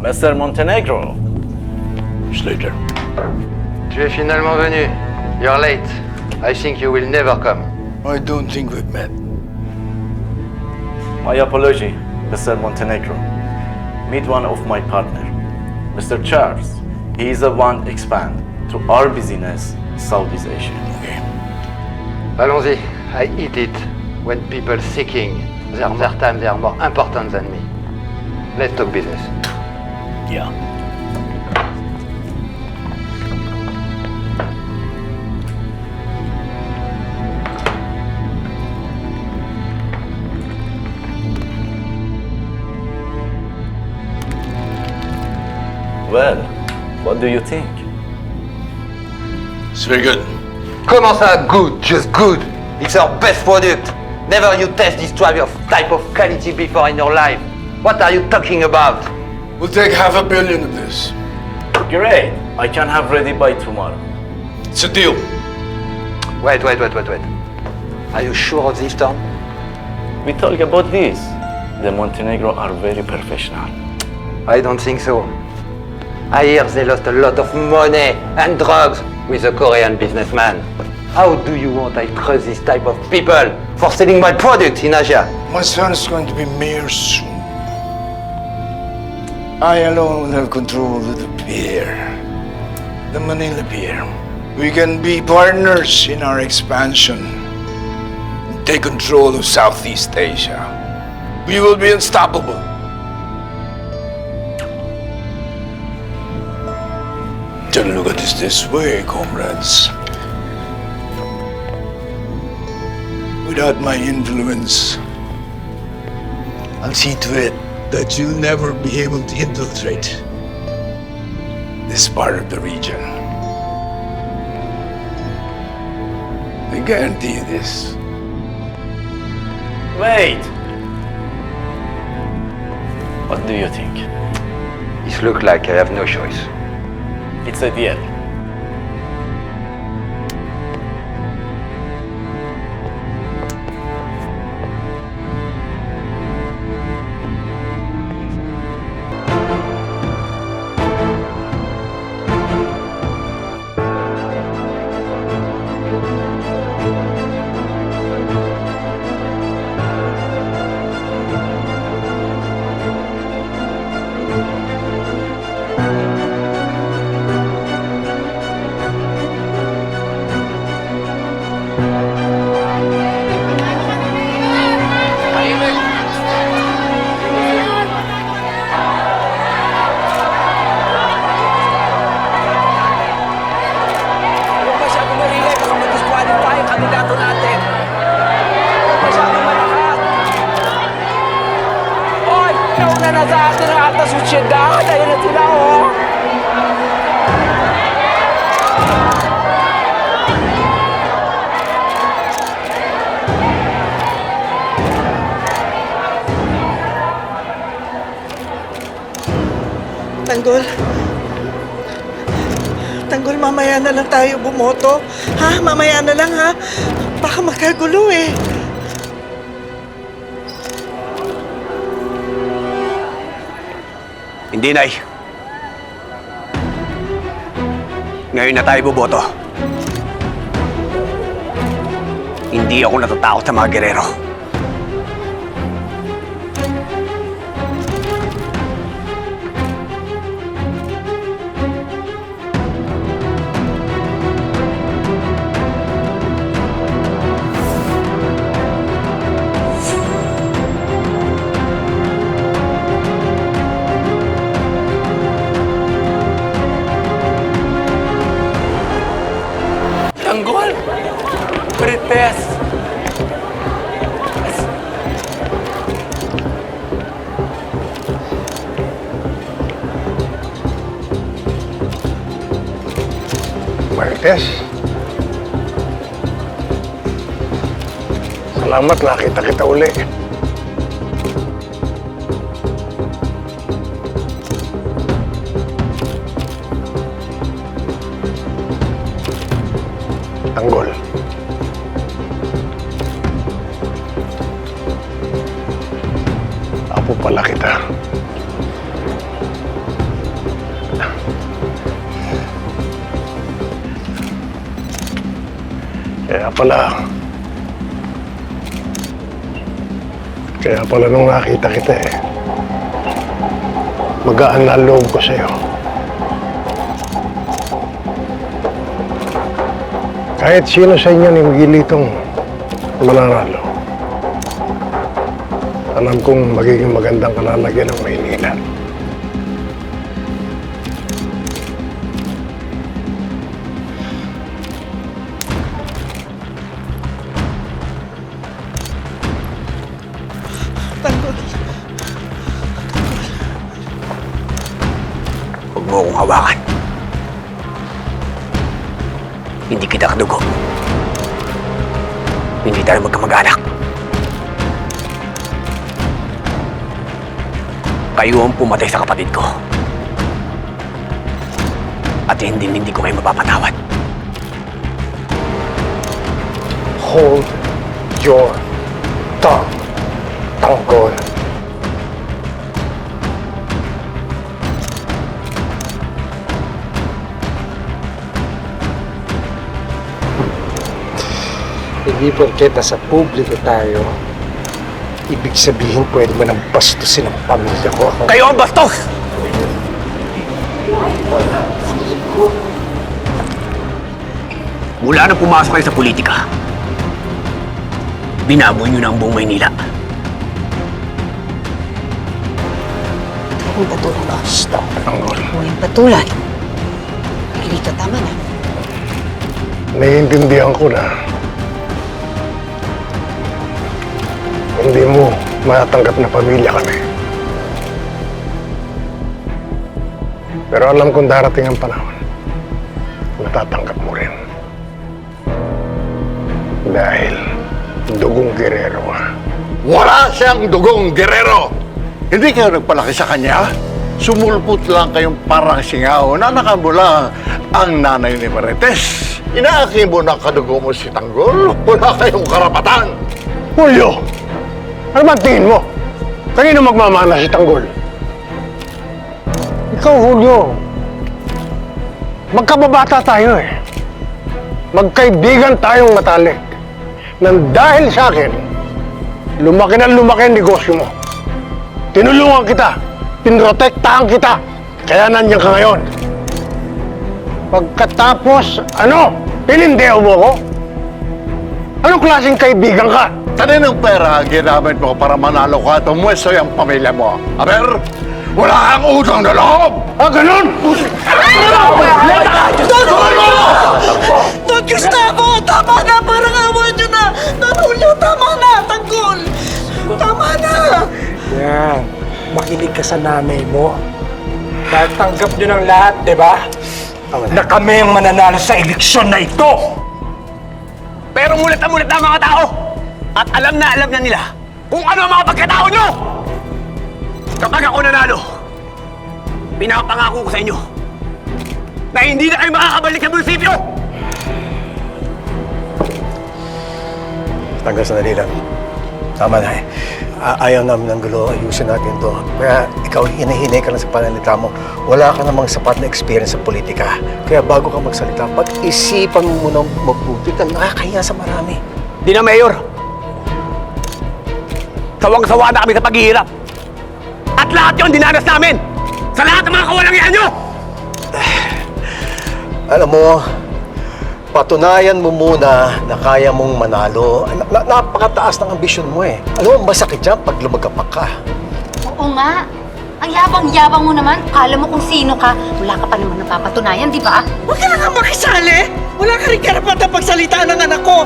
Mr. Montenegro. Slater. Tu es finalement venu. You're late. I think you will never come. I don't think we've met. My apology, Mr. Montenegro. Meet one of my partner, Mr. Charles. He is the one expand to our business, Southeast Asia. Okay. Allons-y. I eat it when people seeking their time they are more important than me. Let's talk business. Yeah. Well, what do you think? It's very good. Comment ça, good? Just good. It's our best product. Never you test this type of quality before in your life. What are you talking about? We'll take $500 million of this. Great. I can have ready by tomorrow. It's a deal. Wait. Are you sure of this, Tom? We talk about this. The Montenegro are very professional. I don't think so. I hear they lost a lot of money and drugs with a Korean businessman. How do you want I trust this type of people for selling my products in Asia? My son is going to be mayor soon. I alone will have control of the pier. The Manila Pier. We can be partners in our expansion. And take control of Southeast Asia. We will be unstoppable. Just look at this way, comrades. Without my influence, I'll see to it that you'll never be able to infiltrate this part of the region. I guarantee you this. Wait. What do you think? It looks like I have no choice. It's a deal. Sa atin ang alta sosyedad. Ayun na sila, oh. Tanggol, mamaya na lang tayo bumoto. Ha? Mamaya na lang, ha? Baka magkagulo, eh. Hindi, Nay. Ngayon na tayo boboto. Hindi ako natatakot sa mga gerero. Tanggol! Prites! Marites. Salamat, nakita kita uli. Tanggol. Apo pala kita. Kaya pala nung nakita kita magaan na ang loob ko sa'yo. Kahit sino sa inyo ni Miguelitong mananalo, alam kong magiging magandang kalalagyan ng Maynila. Tanggol. Huwag mo akong hawakan. Hindi kita kadugo. Hindi tayo magkamag-anak. Kayo ang pumatay sa kapatid ko. At hindi ko kayo mapapatawad. Hold your tongue, Tanggol. Hindi porket nasa publiko tayo, ibig sabihin pwede mo nang bastusin ang pamilya ko. Kayo ang bastos! Mula nang pumasok kayo sa politika, binaboy niyo na ang buong Maynila. Huwag patulan ka. Stop, Tanggol. Huwag patulan. Hilito, tama na. Naiintindihan ko na hindi mo matatanggap na pamilya kami. Pero alam kong darating ang panahon, matatanggap mo rin. Dahil dugong Guerrero ka. Wala siyang dugong Guerrero! Hindi kayo nagpalaki sa kanya? Sumulpot lang kayong parang singaw. Nanakan mo lang ang nanay ni Marites. Inaaki mo na kadugo mo si Tanggol. Wala kayong karapatan. Julio! Ano ba tingin mo? Kanino magmamana si Tanggol? Ikaw, Julio. Magkababata tayo eh. Magkaibigan tayong matalik. Nang dahil sa akin, lumaki na lumaki ang negosyo mo. Tinulungan kita. Pinrotektahan kita. Kaya nandiyan ka ngayon. Pagkatapos, pinindeo mo ko? Anong klaseng kaibigan ka? Kaninong pera ang ginamit mo para manalo ka at umwesto yung pamilya mo? Aber, wala kang utang na loob! Ah, ganun? Don Gustavo! Tama na! Parang awa nyo na! Don Julio, tama na! Tanggol! Tama na! Yan. Makinig ka sa nanay mo. Dahil tanggap nyo ng lahat, di ba? Na kami ang mananalo sa eleksyon na ito! Pero mulat na mulat na ang mga tao! At alam na nila kung ano ang mga pagkatao nyo! Kapag ako nanalo, pinapangako ko sa inyo na hindi na kayo makakabalik sa munisipyo! Tanggol, sandali lang. Tama na eh. Ayaw namin ng gulo, ayusin natin to. Kaya ikaw, hinahinay ka lang sa pananalita mo. Wala ka namang sapat na experience sa politika. Kaya bago ka magsalita, pag-isipan mo munang mabuti ka, nakakahiya sa marami. Di na, Mayor. Sawang-sawa na kami sa paghihirap. At lahat yun dinanas namin sa lahat ng mga kawalangian nyo! Alam mo, patunayan mo muna na kaya mong manalo. Napakataas ng ambisyon mo eh. Alam mo, masakit dyan pag lumagapak ka. Oo nga. Ang yabang-yabang mo naman. Kala mo kung sino ka. Wala ka pa naman napapatunayan, di ba? Huwag ka na nga makisali! Wala ka rin karapatan pagsalitaan ng anak ko!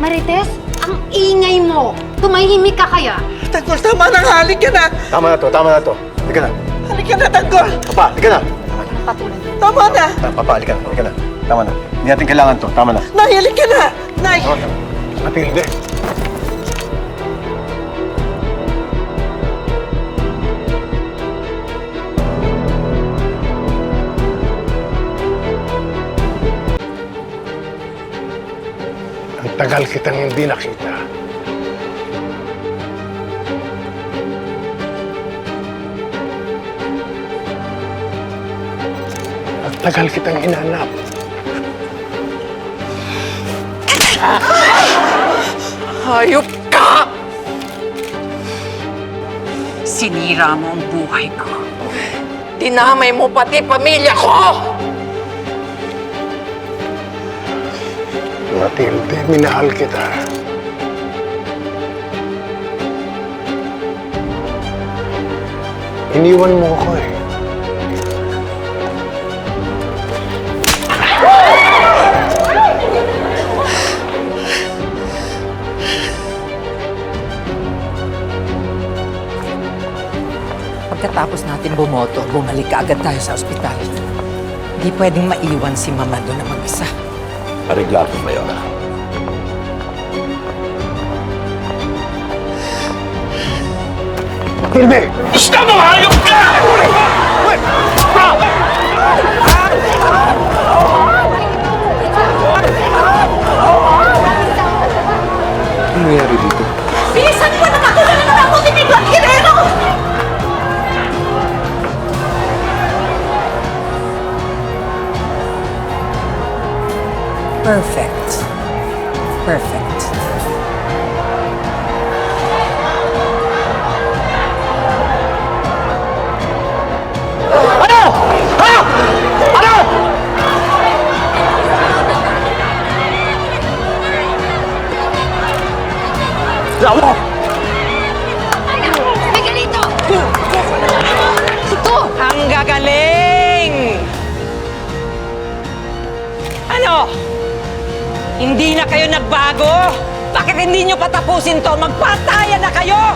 Marites, ang ingay mo. Tumahimik ka kaya. Tanggol, tama na nga! Halik ka na! Tama na to, tama na to. Halika na. Halik ka na, Tanggol! Papa, halika na. Patulan. Tama na! Papa, halika na. Halika na. Tama na. Hindi natin kailangan to. Tama na. Nay, halik ka na! Nay! Matilde. Ang tagal kitang hindi nakita. Ang tagal kitang hinanap. Hayop ka! Sinira mo ang buhay ko. Dinamay mo pati pamilya ko! Matilde, minahal kita. Iniwan mo ako eh. Pagkatapos natin bumoto, bumalik ka agad tayo sa ospital. Hindi pwedeng maiwan si Mama doon na mag-isa. Ariglato, Mayora. Matilde! Gusto mo, hayop ka! Ano nangyari dito? Bilisan mo na matulungan na ako ni Miguel Guerrero! Perfect. Perfect. Ano? Ha? Ano? Lawo! Miguelito! Ito! Ang gagaling! Ano? Hindi na kayo nagbago? Bakit hindi nyo patapusin to? Magpatayan na kayo!